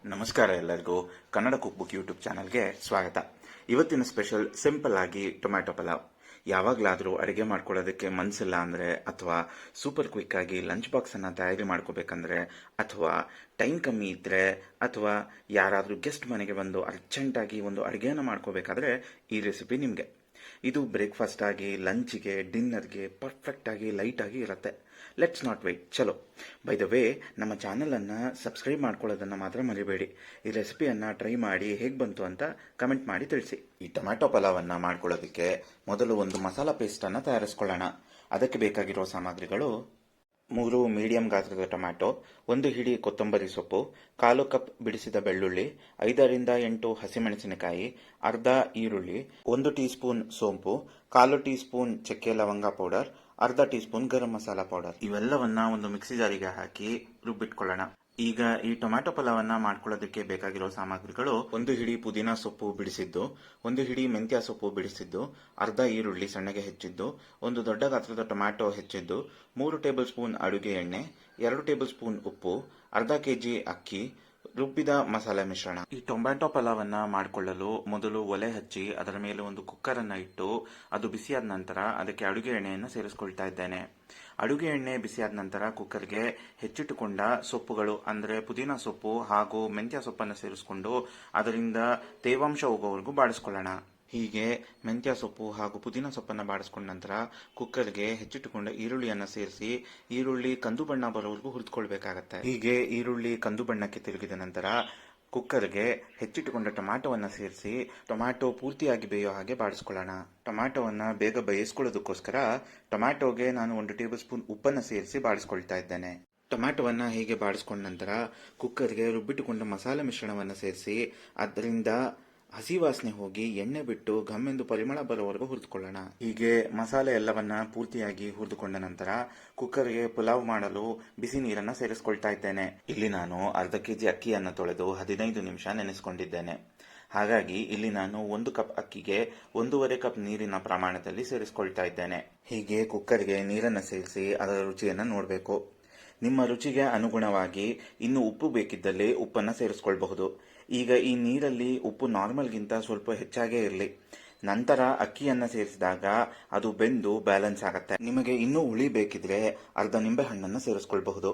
ನಮಸ್ಕಾರ ಎಲ್ಲರಿಗೂ. Kannada cook book YouTube ಚಾನಲ್ಗೆ ಸ್ವಾಗತ. ಇವತ್ತಿನ ಸ್ಪೆಷಲ್ ಸಿಂಪಲ್ ಆಗಿ ಟೊಮ್ಯಾಟೊ ಪಲಾವ್. ಯಾವಾಗಲಾದರೂ ಅಡುಗೆ ಮಾಡ್ಕೊಳ್ಳೋದಕ್ಕೆ ಮನಸ್ಸಿಲ್ಲ ಅಂದರೆ, ಅಥವಾ ಸೂಪರ್ ಕ್ವಿಕ್ ಆಗಿ ಲಂಚ್ ಬಾಕ್ಸ್ ಅನ್ನು ತಯಾರಿ ಮಾಡ್ಕೋಬೇಕಂದ್ರೆ, ಅಥವಾ ಟೈಮ್ ಕಮ್ಮಿ ಇದ್ದರೆ, ಅಥವಾ ಯಾರಾದರೂ ಗೆಸ್ಟ್ ಮನೆಗೆ ಬಂದು ಅರ್ಜೆಂಟಾಗಿ ಒಂದು ಅಡುಗೆಯನ್ನು ಮಾಡ್ಕೋಬೇಕಾದ್ರೆ ಈ ರೆಸಿಪಿ ನಿಮಗೆ. ಇದು ಬ್ರೇಕ್ಫಾಸ್ಟ್ ಆಗಿ, ಲಂಚ್ಗೆ, ಡಿನ್ನರ್ಗೆ ಪರ್ಫೆಕ್ಟ್ ಆಗಿ ಲೈಟ್ ಆಗಿ ಇರುತ್ತೆ. ಲೆಟ್ಸ್ ನಾಟ್ ವೇಟ್, ಚಲೋ. ಬೈ ದ ವೇ, ನಮ್ಮ ಚಾನಲನ್ನು ಸಬ್ಸ್ಕ್ರೈಬ್ ಮಾಡ್ಕೊಳ್ಳೋದನ್ನು ಮಾತ್ರ ಮರಿಬೇಡಿ. ಈ ರೆಸಿಪಿಯನ್ನು ಟ್ರೈ ಮಾಡಿ ಹೇಗೆ ಬಂತು ಅಂತ ಕಮೆಂಟ್ ಮಾಡಿ ತಿಳಿಸಿ. ಈ ಟೊಮ್ಯಾಟೊ ಪಲಾವನ್ನು ಮಾಡ್ಕೊಳ್ಳೋದಕ್ಕೆ ಮೊದಲು ಒಂದು ಮಸಾಲಾ ಪೇಸ್ಟನ್ನು ತಯಾರಿಸ್ಕೊಳ್ಳೋಣ. ಅದಕ್ಕೆ ಬೇಕಾಗಿರೋ ಸಾಮಗ್ರಿಗಳು: 3 ಮೀಡಿಯಂ ಗಾತ್ರದ ಟೊಮ್ಯಾಟೊ, 1 ಹಿಡಿ ಕೊತ್ತಂಬರಿ ಸೊಪ್ಪು, 1/4 ಕಪ್ ಬಿಡಿಸಿದ ಬೆಳ್ಳುಳ್ಳಿ, 5 ರಿಂದ 8 ಹಸಿಮೆಣಸಿನಕಾಯಿ, ಅರ್ಧ ಈರುಳ್ಳಿ, 1 ಟೀ ಸ್ಪೂನ್ ಸೋಂಪು, 1/4 ಟೀ ಸ್ಪೂನ್ ಚಕ್ಕೆ ಲವಂಗ ಪೌಡರ್, ಅರ್ಧ ಟೀ ಸ್ಪೂನ್ ಗರಂ ಮಸಾಲಾ ಪೌಡರ್. ಇವೆಲ್ಲವನ್ನ ಒಂದು ಮಿಕ್ಸಿ ಜಾರಿಗೆ ಹಾಕಿ ರುಬ್ಬಿಟ್ಕೊಳ್ಳೋಣ. ಈಗ ಈ ಟೊಮ್ಯಾಟೊ ಪಲಾವನ್ನ ಮಾಡ್ಕೊಳ್ಳೋದಕ್ಕೆ ಬೇಕಾಗಿರೋ ಸಾಮಗ್ರಿಗಳು: 1 ಹಿಡಿ ಪುದೀನಾ ಸೊಪ್ಪು ಬಿಡಿಸಿದ್ದು, 1 ಹಿಡಿ ಮೆಂತ್ಯ ಸೊಪ್ಪು ಬಿಡಿಸಿದ್ದು, ಅರ್ಧ ಈರುಳ್ಳಿ ಸಣ್ಣಗೆ ಹೆಚ್ಚಿದ್ದು, 1 ದೊಡ್ಡ ಗಾತ್ರದ ಟೊಮ್ಯಾಟೊ ಹೆಚ್ಚಿದ್ದು, 3 ಟೇಬಲ್ ಸ್ಪೂನ್ ಅಡುಗೆ ಎಣ್ಣೆ, 2 ಟೇಬಲ್ ಸ್ಪೂನ್ ಉಪ್ಪು, ಅರ್ಧ ಕೆಜಿ ಅಕ್ಕಿ, ರುಬ್ಬಿದ ಮಸಾಲೆ ಮಿಶ್ರಣ. ಈ ಟೊಮ್ಯಾಟೊ ಪಲಾವನ್ನ ಮಾಡಿಕೊಳ್ಳಲು ಮೊದಲು ಒಲೆ ಹಚ್ಚಿ ಅದರ ಮೇಲೆ ಒಂದು ಕುಕ್ಕರ್ ಅನ್ನ ಇಟ್ಟು ಅದು ಬಿಸಿಯಾದ ನಂತರ ಅದಕ್ಕೆ ಅಡುಗೆ ಎಣ್ಣೆಯನ್ನು ಸೇರಿಸ್ಕೊಳ್ತಾ ಇದ್ದೇನೆ. ಅಡುಗೆ ಎಣ್ಣೆ ಬಿಸಿಯಾದ ನಂತರ ಕುಕ್ಕರ್ಗೆ ಹೆಚ್ಚಿಟ್ಟುಕೊಂಡ ಸೊಪ್ಪುಗಳು ಅಂದರೆ ಪುದೀನಾ ಸೊಪ್ಪು ಹಾಗೂ ಮೆಂತ್ಯ ಸೊಪ್ಪನ್ನು ಸೇರಿಸಿಕೊಂಡು ಅದರಿಂದ ತೇವಾಂಶ ಹೋಗೋವರೆಗೂ ಬಾಡಿಸ್ಕೊಳ್ಳೋಣ. ಹೀಗೆ ಮೆಂತ್ಯ ಸೊಪ್ಪು ಹಾಗೂ ಪುದೀನಾ ಸೊಪ್ಪನ್ನು ಬಾಡಿಸ್ಕೊಂಡ ನಂತರ ಕುಕ್ಕರ್ಗೆ ಹೆಚ್ಚಿಟ್ಟುಕೊಂಡ ಈರುಳ್ಳಿಯನ್ನು ಸೇರಿಸಿ ಈರುಳ್ಳಿ ಕಂದು ಬಣ್ಣ ಬರೋವರೆಗೂ ಹುರಿದುಕೊಳ್ಬೇಕಾಗತ್ತೆ. ಹೀಗೆ ಈರುಳ್ಳಿ ಕಂದು ಬಣ್ಣಕ್ಕೆ ತಿರುಗಿದ ನಂತರ ಕುಕ್ಕರ್ಗೆ ಹೆಚ್ಚಿಟ್ಟುಕೊಂಡ ಟೊಮ್ಯಾಟೊವನ್ನು ಸೇರಿಸಿ ಟೊಮ್ಯಾಟೊ ಪೂರ್ತಿಯಾಗಿ ಬೇಯೋ ಹಾಗೆ ಬಾಡಿಸ್ಕೊಳ್ಳೋಣ. ಟೊಮ್ಯಾಟೊವನ್ನು ಬೇಗ ಬೇಯಿಸ್ಕೊಳ್ಳೋದಕ್ಕೋಸ್ಕರ ಟೊಮ್ಯಾಟೊಗೆ ನಾನು 1 ಟೇಬಲ್ ಸ್ಪೂನ್ ಉಪ್ಪನ್ನು ಸೇರಿಸಿ ಬಾಡಿಸ್ಕೊಳ್ತಾ ಇದ್ದೇನೆ. ಟೊಮ್ಯಾಟೊವನ್ನು ಹೀಗೆ ಬಾಡಿಸ್ಕೊಂಡ ನಂತರ ಕುಕ್ಕರ್ಗೆ ರುಬ್ಬಿಟ್ಟುಕೊಂಡ ಮಸಾಲೆ ಮಿಶ್ರಣವನ್ನು ಸೇರಿಸಿ ಅದರಿಂದ ಹಸಿ ವಾಸನೆ ಹೋಗಿ ಎಣ್ಣೆ ಬಿಟ್ಟು ಘಮ್ಮೆಂದು ಪರಿಮಳ ಬರೋವರೆಗೂ ಹುರಿದುಕೊಳ್ಳೋಣ. ಹೀಗೆ ಮಸಾಲೆ ಎಲ್ಲವನ್ನ ಪೂರ್ತಿಯಾಗಿ ಹುರಿದುಕೊಂಡ ನಂತರ ಕುಕ್ಕರ್ಗೆ ಪುಲಾವ್ ಮಾಡಲು ಬಿಸಿ ನೀರನ್ನು ಸೇರಿಸ್ಕೊಳ್ತಾ ಇದ್ದೇನೆ. ಇಲ್ಲಿ ನಾನು ಅರ್ಧ ಕೆಜಿ ಅಕ್ಕಿಯನ್ನು ತೊಳೆದು 15 ನಿಮಿಷ ನೆನೆಸಿಕೊಂಡಿದ್ದೇನೆ. ಹಾಗಾಗಿ ಇಲ್ಲಿ ನಾನು 1 ಕಪ್ ಅಕ್ಕಿಗೆ 1.5 ಕಪ್ ನೀರಿನ ಪ್ರಮಾಣದಲ್ಲಿ ಸೇರಿಸ್ಕೊಳ್ತಾ ಇದ್ದೇನೆ. ಹೀಗೆ ಕುಕ್ಕರ್ಗೆ ನೀರನ್ನು ಸೇರಿಸಿ ಅದರ ರುಚಿಯನ್ನು ನೋಡಬೇಕು. ನಿಮ್ಮ ರುಚಿಗೆ ಅನುಗುಣವಾಗಿ ಇನ್ನು ಉಪ್ಪು ಬೇಕಿದ್ದಲ್ಲಿ ಉಪ್ಪನ್ನು ಸೇರಿಸ್ಕೊಳ್ಬಹುದು. ಈಗ ಈ ನೀರಲ್ಲಿ ಉಪ್ಪು ನಾರ್ಮಲ್ಗಿಂತ ಸ್ವಲ್ಪ ಹೆಚ್ಚಾಗೇ ಇರಲಿ. ನಂತರ ಅಕ್ಕಿಯನ್ನು ಸೇರಿಸಿದಾಗ ಅದು ಬೆಂದು ಬ್ಯಾಲೆನ್ಸ್ ಆಗುತ್ತೆ. ನಿಮಗೆ ಇನ್ನೂ ಹುಳಿ ಬೇಕಿದ್ರೆ ಅರ್ಧ ನಿಂಬೆ ಹಣ್ಣನ್ನು ಸೇರಿಸ್ಕೊಳ್ಬಹುದು.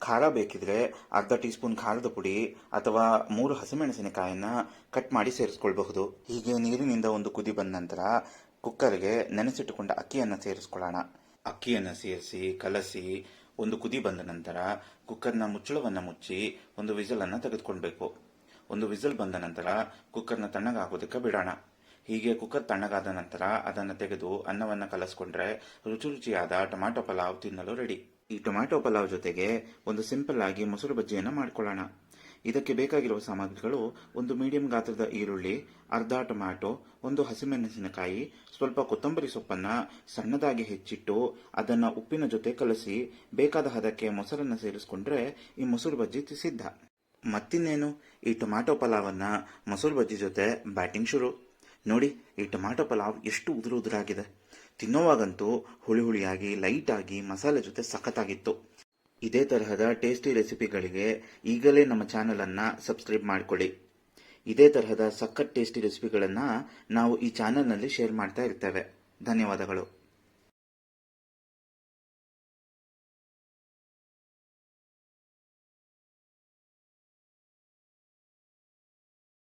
ಖಾರ ಬೇಕಿದ್ರೆ ಅರ್ಧ ಟೀ ಸ್ಪೂನ್ ಖಾರದ ಪುಡಿ ಅಥವಾ 3 ಹಸಿಮೆಣಸಿನಕಾಯಿಯನ್ನ ಕಟ್ ಮಾಡಿ ಸೇರಿಸ್ಕೊಳ್ಬಹುದು. ಹೀಗೆ ನೀರಿನಿಂದ ಒಂದು ಕುದಿ ಬಂದ ನಂತರ ಕುಕ್ಕರ್ಗೆ ನೆನೆಸಿಟ್ಟುಕೊಂಡ ಅಕ್ಕಿಯನ್ನು ಸೇರಿಸ್ಕೊಳ್ಳೋಣ. ಅಕ್ಕಿಯನ್ನು ಸೇರಿಸಿ ಕಲಸಿ ಒಂದು ಕುದಿ ಬಂದ ನಂತರ ಕುಕ್ಕರ್ನ ಮುಚ್ಚಳವನ್ನು ಮುಚ್ಚಿ ಒಂದು ವಿಸಲನ್ನು ತೆಗೆದುಕೊಳ್ಬೇಕು. ಒಂದು ವಿಸಲ್ ಬಂದ ನಂತರ ಕುಕ್ಕರ್ನ ತಣ್ಣಗಾಗೋದಕ್ಕೆ ಬಿಡೋಣ. ಹೀಗೆ ಕುಕ್ಕರ್ ತಣ್ಣಗಾದ ನಂತರ ಅದನ್ನು ತೆಗೆದು ಅನ್ನವನ್ನು ಕಲಸ್ಕೊಂಡ್ರೆ ರುಚಿಯಾದ ಟೊಮ್ಯಾಟೊ ಪಲಾವ್ ತಿನ್ನಲು ರೆಡಿ. ಈ ಟೊಮ್ಯಾಟೊ ಪಲಾವ್ ಜೊತೆಗೆ ಒಂದು ಸಿಂಪಲ್ ಆಗಿ ಮೊಸರು ಬಜ್ಜಿಯನ್ನು ಮಾಡ್ಕೊಳ್ಳೋಣ. ಇದಕ್ಕೆ ಬೇಕಾಗಿರುವ ಸಾಮಗ್ರಿಗಳು: 1 ಮೀಡಿಯಂ ಗಾತ್ರದ ಈರುಳ್ಳಿ, ಅರ್ಧ ಟೊಮ್ಯಾಟೊ, 1 ಹಸಿಮೆಣಸಿನಕಾಯಿ, ಸ್ವಲ್ಪ ಕೊತ್ತಂಬರಿ ಸೊಪ್ಪನ್ನು ಸಣ್ಣದಾಗಿ ಹೆಚ್ಚಿಟ್ಟು ಅದನ್ನು ಉಪ್ಪಿನ ಜೊತೆ ಕಲಸಿ ಬೇಕಾದ ಹದಕ್ಕೆ ಮೊಸರನ್ನು ಸೇರಿಸ್ಕೊಂಡ್ರೆ ಈ ಮೊಸರು ಬಜ್ಜಿ ಸಿದ್ಧ. ಮತ್ತಿನ್ನೇನು, ಈ ಟೊಮ್ಯಾಟೊ ಪಲಾವನ್ನ ಮೊಸರು ಬಜ್ಜಿ ಜೊತೆ ಬ್ಯಾಟಿಂಗ್ ಶುರು. ನೋಡಿ, ಈ ಟೊಮ್ಯಾಟೊ ಪಲಾವ್ ಎಷ್ಟು ಉದುರಾಗಿದೆ. ತಿನ್ನೋವಾಗಂತೂ ಹುಳಿ ಹುಳಿಯಾಗಿ ಲೈಟ್ ಆಗಿ ಮಸಾಲೆ ಜೊತೆ ಸಖತ್ತಾಗಿತ್ತು. ಇದೇ ತರಹದ ಟೇಸ್ಟಿ ರೆಸಿಪಿಗಳಿಗೆ ಈಗಲೇ ನಮ್ಮ ಚಾನಲನ್ನು ಸಬ್ಸ್ಕ್ರೈಬ್ ಮಾಡಿಕೊಳ್ಳಿ. ಇದೇ ತರಹದ ಸಖತ್ ಟೇಸ್ಟಿ ರೆಸಿಪಿಗಳನ್ನು ನಾವು ಈ ಚಾನಲ್ನಲ್ಲಿ ಶೇರ್ ಮಾಡ್ತಾ ಇರ್ತೇವೆ. ಧನ್ಯವಾದಗಳು.